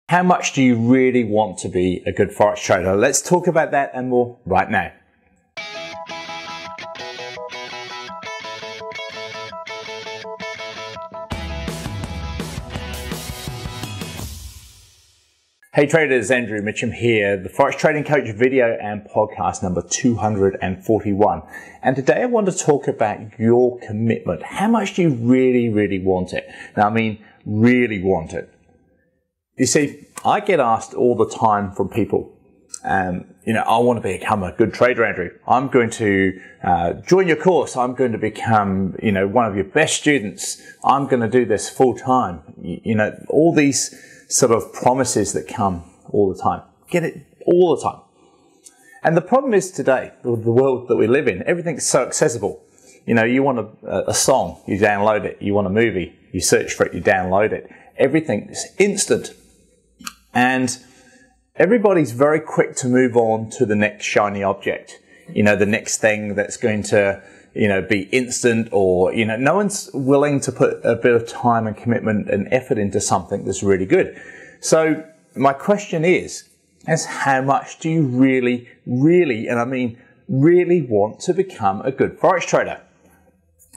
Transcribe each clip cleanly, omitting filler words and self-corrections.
How much do you really want to be a good Forex trader? Let's talk about that and more right now. Hey traders, Andrew Mitchem here, the Forex Trading Coach video and podcast number 241. And today I want to talk about your commitment. How much do you really want it? Now, I mean, really want it. You see, I get asked all the time from people, I want to become a good trader, Andrew. I'm going to join your course. I'm going to become, one of your best students. I'm going to do this full time. All these sort of promises that come all the time. Get it all the time. And the problem is today, with the world that we live in, everything's so accessible. You want a song, you download it. You want a movie, you search for it, you download it. Everything is instant. And everybody's very quick to move on to the next shiny object. The next thing that's going to, be instant, or, no one's willing to put a bit of time and commitment and effort into something that's really good. So my question is how much do you really, and I mean really want to become a good Forex trader?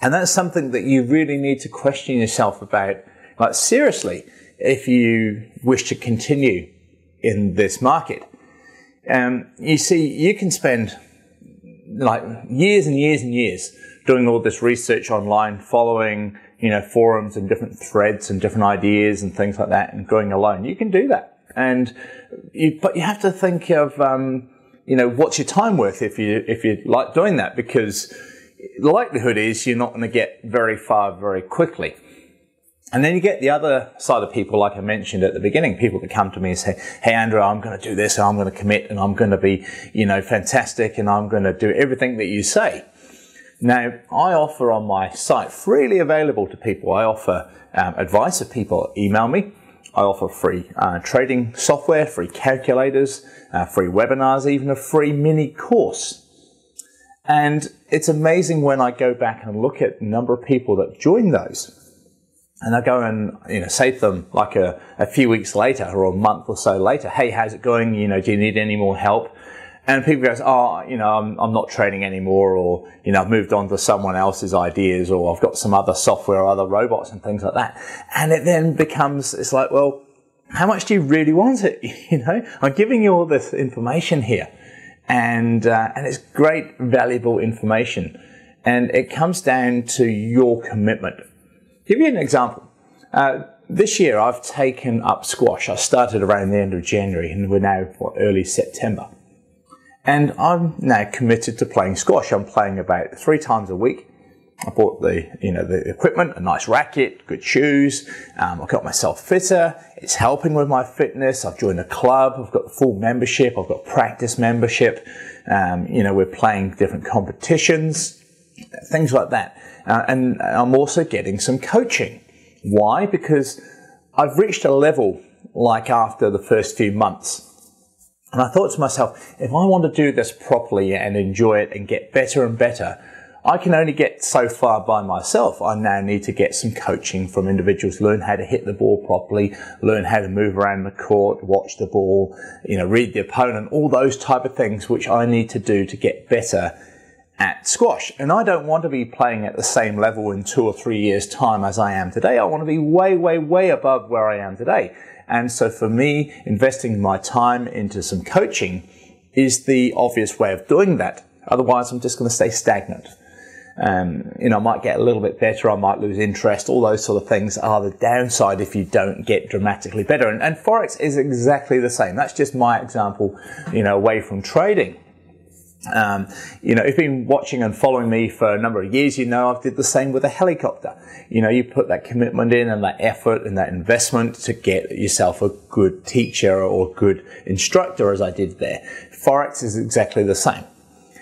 And that's something that you really need to question yourself about, like seriously, if you wish to continue in this market. You see, you can spend like years and years doing all this research online, following, forums and different threads and different ideas and things like that, and going alone. You can do that. But you have to think of, what's your time worth if you like doing that, because the likelihood is you're not going to get very far very quickly. And then you get the other side of people, like I mentioned at the beginning, people that come to me and say, hey, Andrew, I'm going to do this, and I'm going to commit, and I'm going to be, fantastic, and I'm going to do everything that you say. Now, I offer on my site, freely available to people, I offer advice if people email me. I offer free trading software, free calculators, free webinars, even a free mini course. And it's amazing when I go back and look at the number of people that join those. And I go and, say to them like a few weeks later or a month or so later, hey, how's it going? Do you need any more help? And people go, I'm not trading anymore, or, I've moved on to someone else's ideas, or I've got some other software or other robots and things like that. And it then becomes, it's like, well, how much do you really want it? I'm giving you all this information here, and it's great, valuable information. And it comes down to your commitment. Give you an example. This year I've taken up squash. I started around the end of January, and we're now early September. And I'm now committed to playing squash. I'm playing about 3 times a week. I bought the equipment, a nice racket, good shoes. I've got myself fitter. It's helping with my fitness. I've joined a club. I've got the full membership. I've got practice membership. We're playing different competitions, things like that. And I'm also getting some coaching. Why? Because I've reached a level like after the first few months. And I thought to myself, if I want to do this properly and enjoy it and get better and better, I can only get so far by myself. I now need to get some coaching from individuals, learn how to hit the ball properly, learn how to move around the court, watch the ball, read the opponent, all those type of things which I need to do to get better at squash. And I don't want to be playing at the same level in 2 or 3 years' time as I am today. I want to be way above where I am today. And so for me, investing my time into some coaching is the obvious way of doing that. Otherwise, I'm just going to stay stagnant. I might get a little bit better, I might lose interest. All those sort of things are the downside if you don't get dramatically better. And Forex is exactly the same. That's just my example, away from trading. If you've been watching and following me for a number of years, I've did the same with a helicopter. You put that commitment in and that effort and that investment to get yourself a good teacher or good instructor, as I did there. Forex is exactly the same.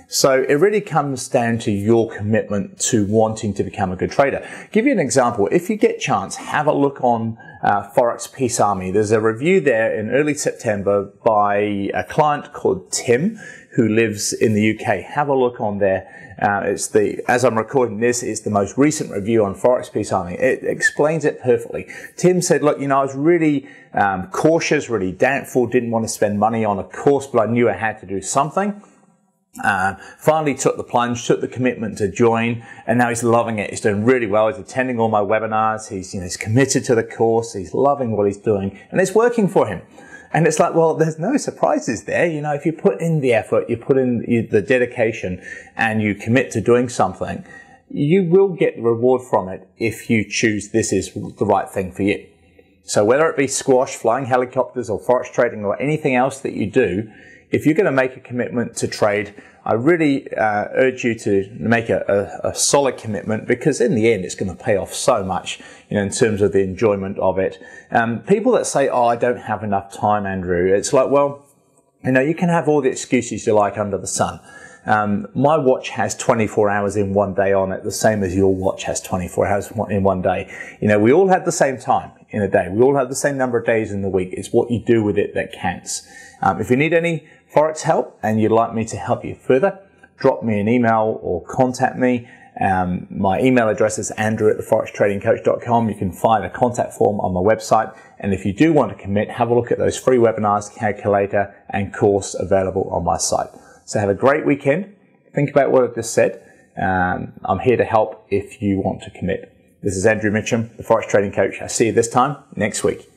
So it really comes down to your commitment to wanting to become a good trader. Give you an example. If you get a chance, have a look on Forex Peace Army. There's a review there in early September by a client called Tim, who lives in the UK. Have a look on there. As I'm recording this, it's the most recent review on Forex Peace Army. It explains it perfectly. Tim said, look, I was really cautious, really doubtful, didn't want to spend money on a course, but I knew I had to do something. Finally took the plunge, took the commitment to join, and now he's loving it. He's doing really well. He's attending all my webinars. He's committed to the course. He's loving what he's doing, and it's working for him. And it's like, well, there's no surprises there. If you put in the effort, you put in the dedication, and you commit to doing something, you will get the reward from it if you choose this is the right thing for you. So whether it be squash, flying helicopters, or forex trading, or anything else that you do, if you're going to make a commitment to trade, I really urge you to make a solid commitment, because in the end it's going to pay off so much, in terms of the enjoyment of it. People that say, oh, I don't have enough time, Andrew, it's like, well, you can have all the excuses you like under the sun. My watch has 24 hours in one day on it, the same as your watch has 24 hours in one day. We all have the same time in a day. We all have the same number of days in the week. It's what you do with it that counts. If you need any Forex help and you'd like me to help you further, drop me an email or contact me. My email address is andrew@theforextradingcoach.com. You can find a contact form on my website. And if you do want to commit, have a look at those free webinars, calculator, and course available on my site. So have a great weekend. Think about what I just said. I'm here to help if you want to commit. This is Andrew Mitchem, the Forex Trading Coach. I'll see you this time next week.